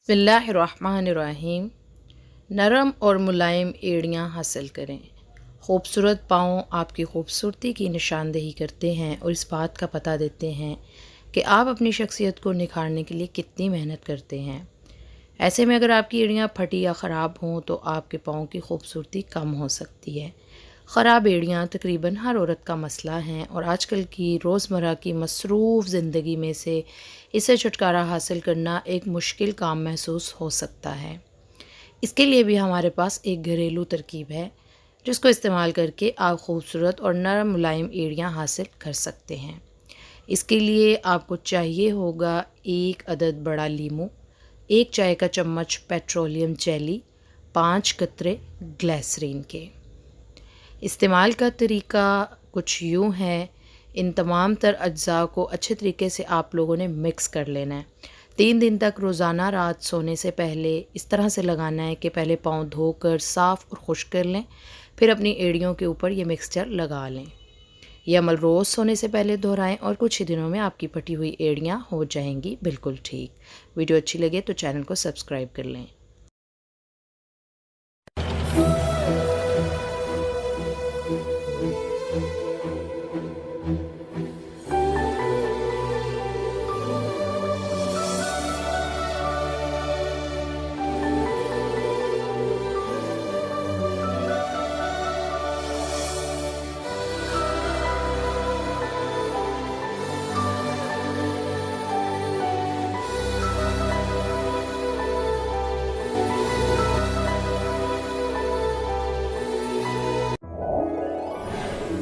बिस्मिल्लाहिर्रहमानिर्रहीम। नरम और मुलायम एड़ियाँ हासिल करें। खूबसूरत पाँव आपकी खूबसूरती की निशानदेही करते हैं और इस बात का पता देते हैं कि आप अपनी शख्सियत को निखारने के लिए कितनी मेहनत करते हैं। ऐसे में अगर आपकी एड़ियाँ फटी या ख़राब हों तो आपके पाँव की खूबसूरती कम हो सकती है। ख़राब एड़ियाँ तकरीबन हर औरत का मसला हैं और आजकल की रोज़मर्रा की मसरूफ़ ज़िंदगी में से इससे छुटकारा हासिल करना एक मुश्किल काम महसूस हो सकता है। इसके लिए भी हमारे पास एक घरेलू तरकीब है जिसको इस्तेमाल करके आप खूबसूरत और नरम मुलायम एड़ियाँ हासिल कर सकते हैं। इसके लिए आपको चाहिए होगा 1 अदद बड़ा लीमू, 1 चाय का चम्मच पेट्रोलियम जेली, 5 कतरे ग्लिसरीन के। इस्तेमाल का तरीका कुछ यूँ है, इन तमाम तर अज्जा को अच्छे तरीके से आप लोगों ने मिक्स कर लेना है। 3 दिन तक रोज़ाना रात सोने से पहले इस तरह से लगाना है कि पहले पाँव धोकर साफ़ और खुश्क कर लें, फिर अपनी एड़ियों के ऊपर ये मिक्सचर लगा लें। यह अमल रोज़ सोने से पहले दोहराएं और कुछ ही दिनों में आपकी फटी हुई एड़ियाँ हो जाएंगी बिल्कुल ठीक। वीडियो अच्छी लगे तो चैनल को सब्सक्राइब कर लें।